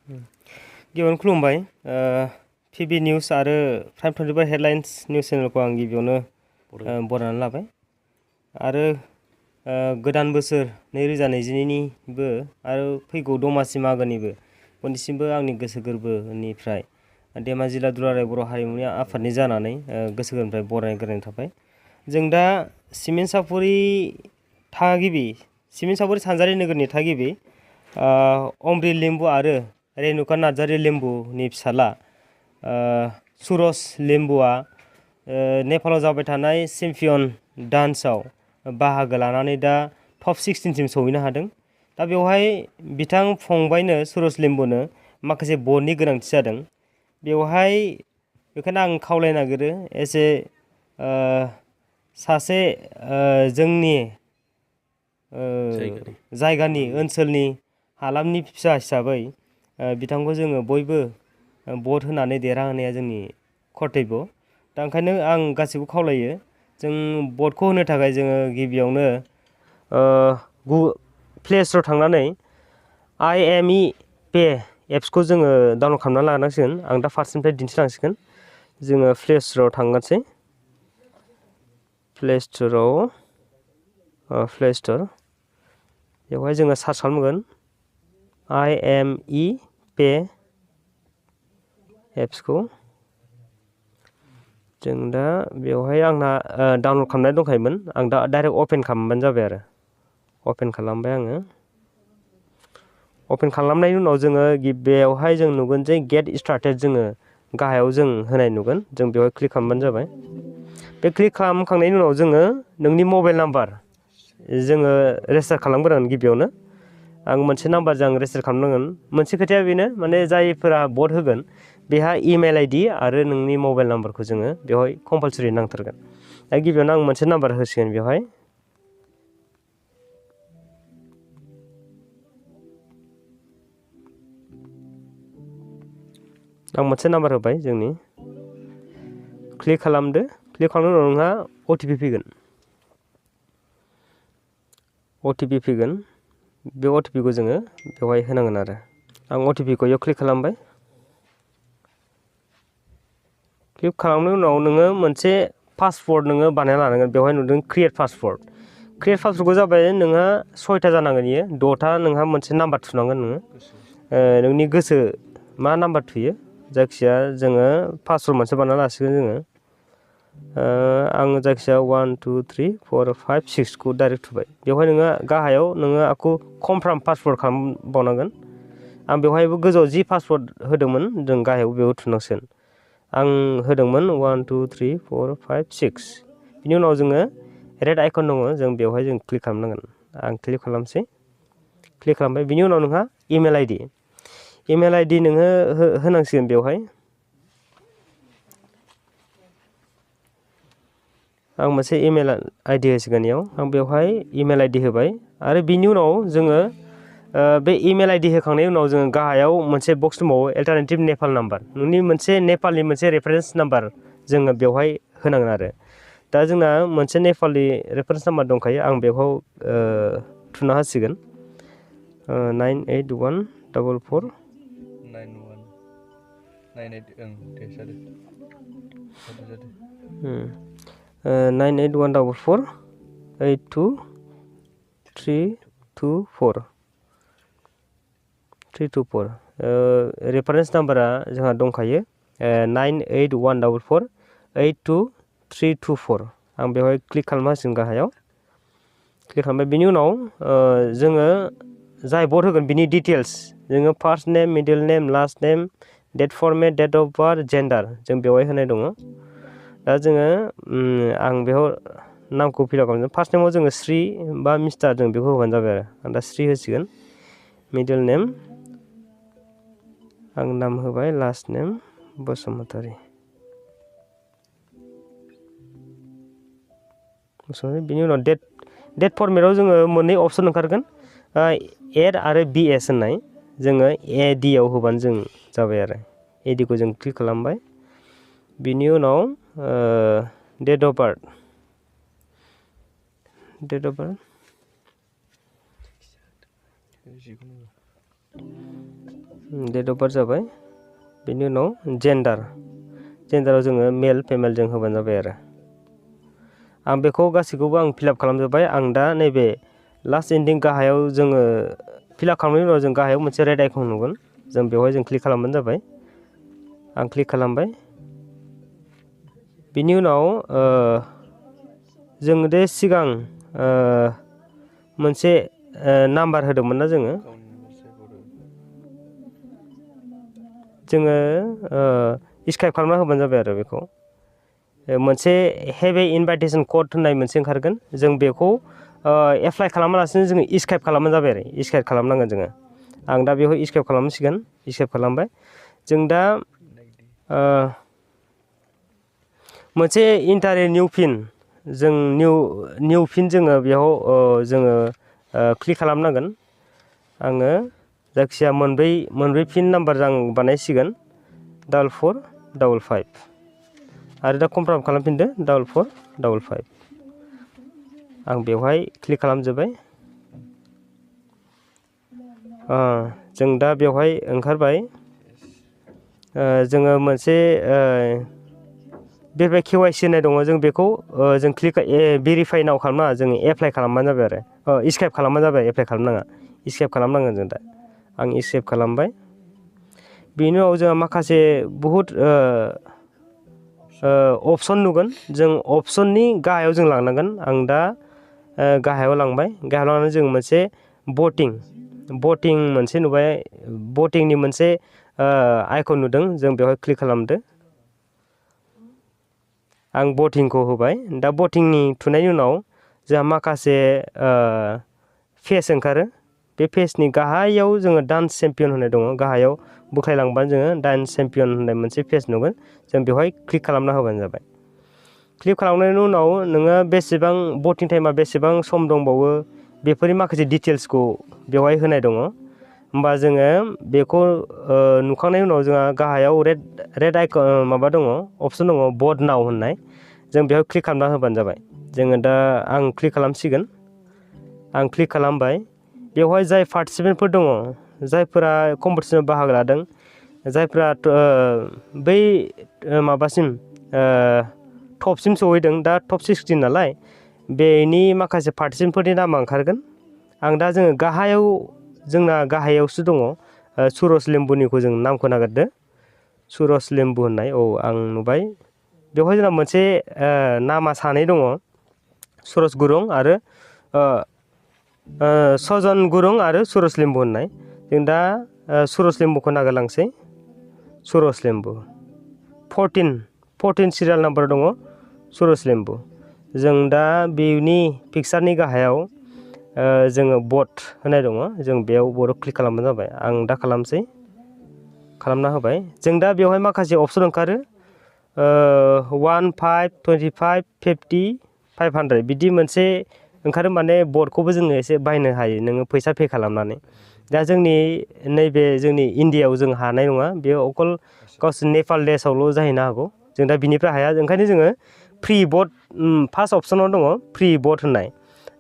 गिबियावनो खुलुमबाय पिबि निउस आरो प्राइम 24 हेडलाइन्स निउस चेनेलखौ आं गिबियावनो बरायनानै लाबाय आरो गोदान बोसोर 2022निबो आरो फैगौ दमासि मागोनिबो बयनिसिमबो आंनि गोसो गोरबोनिफ्राय धेमाजि जिल्ला दुलाराय बर' हारिमुनि आफादनि जानानै गोसो गोरबोनिफ्राय बरायनाय गोरनाय थाबाय। जों दा सिमेन्ट सापुरि सानजारि नोगोरनि थागिबि अमृत लिम्बु आरो रेनुका नार्जारि लिम्बुनि फिसाला सुरज लिम्बुआ नेपालाव जाबाय थानाय चेम्पियन डान्सआव बाहागो लानानै दा टप 16 सिम सौहैनो हादों। दा बेवहाय बिथां फंबायनो सुरज लिम्बुनो माखासे भटनि गोनांथि जादों। बेवहाय बेखायनो आं खावलायनो नागिरो एसे सासे जोंनि जायगानि ओनसोलनि हालामनि फिसा हिसाबै बिथांखौ जोङो बयबो भट होनानै देरहाहोनाया जोंनि कर्तब्य। दा ओंखायनो आं गासैबो खावलायो जों भटखौ होनो थाखाय जोङो गिबियावनो प्ले स्ट'राव थांनानै IMEPay एप्सखौ जोङो डाउनलड खालामना लानांसिगोन। आं दा फारसेनिफ्राय दिन्थिलांसिगोन। जोङो प्ले स्ट'राव थांनोसै। प्ले स्ट'र बेवहाय जोङो सार्च खालामगोन IMEPay एप्सखौ। जों दा बेवहाय आंना डाउनलड खालामनाय दंखायोमोन। आं दा डाइरेक्ट अपेन खालामबानो जाबाय आरो अपेन खालामबाय आङो। अपेन खालामनायनि उनाव जोङो बेवहाय जों नुगोन जे गेट स्टार्टेड जोङो गाहायाव जों होनाय नुगोन। जों बेवहाय क्लिक खालामबानो जाबाय। बे क्लिक खालामखांनायनि उनाव जोङो नोंनि मबाइल नाम्बार जोङो रेजिस्टार खालामग्रोनांगोन गिबियावनो। आं मोनसे नाम्बारजों आं रेजिस्टार खालामनांगोन। मोनसे खोथाया बेनो माने जायफोरा भट होगोन बेहा इमेल ID आरो नोंनि मबाइल नाम्बारखौ जोङो बेवहाय कम्पालसरि नांथारगोन। दा गिबियावनो आं मोनसे नाम्बार होसिगोन बेवहाय। आं मोनसे नाम्बार होबाय जोंनि। क्लिक खालामदो। क्लिक खालामनायनि उनाव नोंहा OTP फैगोन। OTP फैगोन। बे OTPखौ जोङो बेवहाय होनांगोन आरो। आं OTPखौ बेयाव क्लिक खालामबाय। क्लिक खालामनायनि उनाव नोङो मोनसे पासवर्ड नोङो बानायना लानांगोन। बेवहाय नुदों क्रियेट पासवर्ड। क्रियेट पासवर्डखौ जाबाय नोंहा 6था जानांगोन इयो। 6था नोंहा मोनसे नाम्बार थुनांगोन नोङो। नोंनि गोसो मा नाम्बार थुयो। जायखिजाया जोङो पासवर्ड मोनसे बानायना लासिगोन जोङो। आङो जायखिजाया 1 2 3 4 5 6 खौ डाइरेक्ट थुबाय। बेवहाय नोङो गाहायाव नोङो आखौ कनफार्म पासवर्ड खालामबावनांगोन। आं बेवहायबो गोजौआव जि पासवर्ड होदोंमोन जों गाहायाव बेयाव थुनांसिगोन। आं होदोंमोन 1 2 3 4 5 6। बिनि उनाव जोङो रेड आइकन दङ जों बेवहाय जों क्लिक खालामनांगोन। आं क्लिक खालामसै। क्लिक खालामबाय। बिनि उनाव नोंहा इमेल ID नोङो होनांसिगोन बेवहाय। आं मोनसे इमेल ID होसिगोन इयाव। आं बेवहाय इमेल ID होबाय आरो बिनि उनाव जोङो बे इमेल ID होखांनायनि उनाव जोङो गाहायाव मोनसे बक्स दंबावो अल्टारनेटिभ नेपाल नाम्बार। नोंनि मोनसे नेपालनि मोनसे रेफारेन्स नाम्बार जोङो बेवहाय होनांगोन आरो। दा जोंना मोनसे नेपालि रेफारेन्स नाम्बार दंखायो। आं बेखौ थुना होसिगोन 9814491988 981482324324 रेफारेन्स नाम्बारा जोंहा दंखायो 9814823324। आं बेवहाय क्लिक खालामनांसिगोन गाहायाव। क्लिक खालामबाय। बिनि उनाव जोङो जाय भट होगोन बिनि डिटेल्स जोङो first name middle name last name date format date of birth gender जों बेवहाय होनाय दङ। दा जोङो आं बेयाव नामखौ फिलआप खालामगोन। फार्स्ट नेमाव जोङो श्री बा मिस्टार जों बेखौ होबानो जाबाय आरो। आं दा श्री होसिगोन। मिडल नेम आं नाम होबाय लास्ट नेम बसुमतारी। बिनि उनाव डेट फर्मेटआव जोङो मोननै अपसन ओंखारगोन एड आरो BS होननाय। जोङो AD आव होबानो जों जाबाय आरो। AD खौ जों क्लिक खालामबाय। बिनि उनाव date of birth date of birth जाबाय बेनि उनाव जेन्डाराव जोङो मेल फिमेल जों होबानो जाबाय आरो आं बेखौ गासैखौबो आं फिलआप खालामजोब्बाय आं दा नैबे लास्ट एन्डिं गाहायाव जोङो फिलआप खालामनायनि उनाव जों गाहायाव मोनसे रेड आइकन नुगोन जों बेवहाय जों क्लिक खालामबानो जाबाय आं क्लिक खालामबाय बिनि उनाव जों दे सिगां मोनसे नाम्बार होदोंमोन ना जोङो स्क्राइब खालामना होबानो जाबाय आरो बेखौ मोनसे हेभ ए इनभाइटेसन कड होननाय मोनसे ओंखारगोन जों बेखौ एप्लाइ खालामालासिनो जोङो स्क्राइब खालामबानो जाबाय आरो स्क्राइब खालामनांगोन जोङो आं दा बेखौ स्क्राइब खालामसिगोन स्क्राइब खालामबाय जों दा मोनसे इन्टार ए निउ पिन जों निउ पिन जोङो बेयाव जोङो क्लिक खालामनांगोन आङो जायखिया मोनब्रै पिन नाम्बार आं बानायसिगोन 4455 आरो दा कनफार्म खालामफिनदो 4455 आं बेवहाय क्लिक खालामजोब्बाय जों दा बेवहाय ओंखारबाय जोङो मोनसे बेवहाय KYC होननाय दङ जों बेखौ जों क्लिक भेरिफाइ नाव खालामनाङा जों एप्लाइ खालामबानो जाबाय आरो स्क्राइब खालामबानो जाबाय एप्लाइ खालामनाङा स्क्राइब खालामनांगोन जों दा आं स्क्राइब खालामबाय बेनि उनाव जोंहा माखासे बहुद अपसन नुगोन जों अपसननि गाहायाव जों लांनांगोन आं दा गाहायाव लांबाय गाहायाव लांनानै जों मोनसे भटिं मोनसे नुबाय भटिंनि मोनसे आइकन नुदों जों बेवहाय क्लिक खालामदो आं भटिंखौ होबाय दा भटिंनि थुनायनि उनाव जोंहा माखासे पेज ओंखारो बे पेजनि गाहायाव जोङो डान्स चेम्पियन होननाय दङ गाहायाव बोख्लायलांबानो जोङो डान्स चेम्पियन होननाय मोनसे पेज नुगोन जों बेवहाय क्लिक खालामना होबानो जाबाय क्लिक खालामनायनि उनाव नोङो बेसेबां भटिं टाइमा बेसेबां सम दंबावो बेफोरनि माखासे डिटेल्सखौ बेवहाय होनाय दङ होमबा जोङो बेखौ नुखांनायनि उनाव जोंहा गाहायाव रेड आइकन माबा दङ अपसन दङ भट नाउ होननाय जों बेयाव क्लिक खालामना होबानो जाबाय जोङो दा आं क्लिक खालामसिगोन आं क्लिक खालामबाय बेवहाय जाय पार्टिसिपेन्टफोर दङ जायफोरा कम्पिटिसनाव बाहागो लादों जायफोरा बै माबासिम टपसिम सहैदों दा टप 16 नालाय बेनि माखासे पार्टिसिपेन्टफोरनि नामा ओंखारगोन आं दा जोङो गाहायाव जोंना गाहायावसो दङ सुरज लिम्बुनिखौ जों नामखौ नागिरदो सुरज लिम्बु होननाय आं नुबाय बेवहाय जोंना मोनसे नामा सानै दङ सुरज गुरुं आरो सजन गुरुं आरो सुरज लिम्बु होननाय जों दा सुरज लिम्बुखौ नागिरलांसै सुरज लिम्बु 14 सिरियाल नाम्बार दङ सुरज लिम्बु जों दा बेनि पिक्सारनि गाहायाव जोङो भट होनाय दङ जों बेयाव भटआव क्लिक खालामबानो जाबाय आं दा खालामना होबाय जों दा बेवहाय माखासे अपसन ओंखारो 1 5 25 50 500 बिदि मोनसे ओंखारो माने भटखौबो जोङो एसे बायनो हायो नोङो फैसा पे खालामनानै दा जोंनि नैबे जोंनि इण्डियायाव जों हानाय नङा बेयो अकल गावसोर नेपाल देशआवल' जाहैनो हागौ जों दा बिनिफ्राय हाया ओंखायनो जोङो फ्रि भट फार्स्ट अपसनाव दङ फ्रि भट होननाय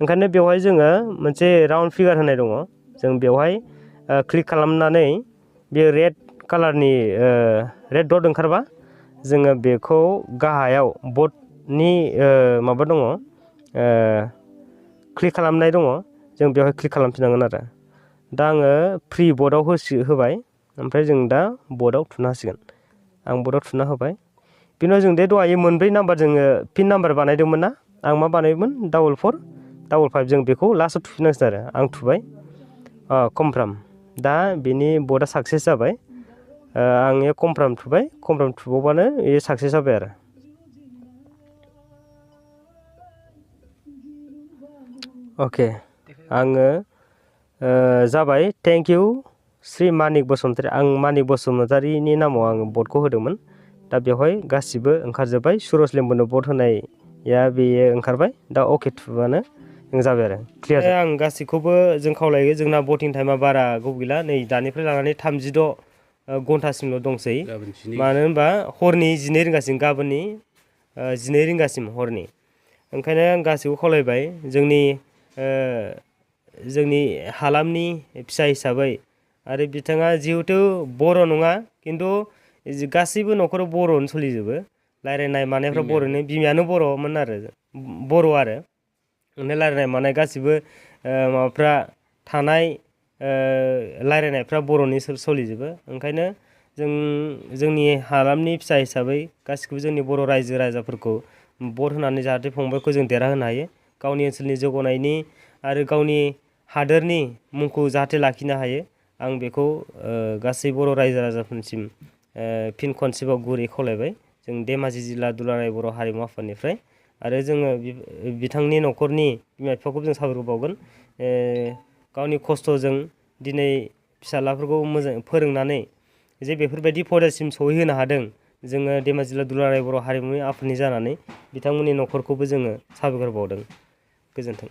ओंखायनो बेवहाय जोङो मोनसे राउन्ड फिगार होनाय दङ जों बेवहाय क्लिक खालामनानै बे रेड कालारनि रेड डट ओंखारबा जोङो बेखौ गाहायाव भटनि माबा दङ क्लिक खालामनाय दङ जों बेवहाय क्लिक खालामफिननांगोन आरो दा आङो फ्रि भटआव होबाय ओमफ्राय जों दा भटआव थुना होसिगोन आं भटआव थुना होबाय बिनि उनाव जों दे दहाय मोनब्रै नाम्बार जोङो पिन नाम्बार बानायदोंमोन ना आं मा बानायदोंमोन 4455 जों बेखौ लास्टआव थुफिननांसिगोन आरो आं थुबाय कनफार्म दा बेनि भटआ साक्सेस जाबाय आं कनफार्म थुबाय कनफार्म थुबावबानो बे साक्सेस जाबाय आरो अके आङो जाबाय थेंक इउ श्री मानिक बसुमतारी आं मानिक बसुमतारीनि नामाव आं भटखौ होदोंमोन दा बेवहाय गासिबो ओंखारजोब्बाय सुरज लिम्बुनो भट होनाया बेयो ओंखारबाय दा अके थुबानो जों जाबाय आरो क्लियार आं गासैखौबो जों खावलायो जोंना भटिं टाइमा बारा गोबाव गैला नै दानिफ्राय लानानै 36 घन्टासिमल' दंसै मानो होनबा हरनि 12 रिंगासिम गाबोननि 12 रिंगासिम हरनि ओंखायनो आं गासैखौ खावलायबाय जोंनि हालामनि फिसा हिसाबै आरो बिथाङा जिहेथु बर' नङा खिन्थु गासैबो न'खराव बर'नो सोलिजोबो रायज्लायनाय मानायफ्रा बर'नि बिमायानो बर'मोन आरो बर' आरो ओमफ्राय रायज्लायनाय मानाय गासिबो माबाफ्रा थानाय रायज्लायनायफ्रा बर'नि सोलिजोबो ओंखायनो जोंनि हालामनि फिसा हिसाबै गासिखौबो जोंनि बर' रायजो राजाफोरखौ भट होनानै जाहाथे फंबायखौ जों देरहाहोनो हायो गावनि ओनसोलनि जौगानायनि आरो गावनि हादोरनि मुंखौ जाहाथे लाखिनो हायो आं बेखौ गासै बर' रायजो राजाफोरनिसिम फिन खनसेबाव गुरै खावलायबाय जों धेमाजि जिल्ला दुलाराय बर' हारिमु आफादनिफ्राय आरो जोङो बिथांनि न'खरनि बिमा बिफाखौ जों साबायखर बावगोन गावनि खस्थ'जों दिनै फिसाज्लाफोरखौ मोजां फोरोंनानै जे बेफोरबायदि फरायसासिम सहैहोनो हादों जोङो धेमाजि जिल्ला दुलाराय बर' हारिमु आफादनि जानानै बिथांमोननि न'खरखौबो जोङो साबायखर बावदों गोजोन्थों।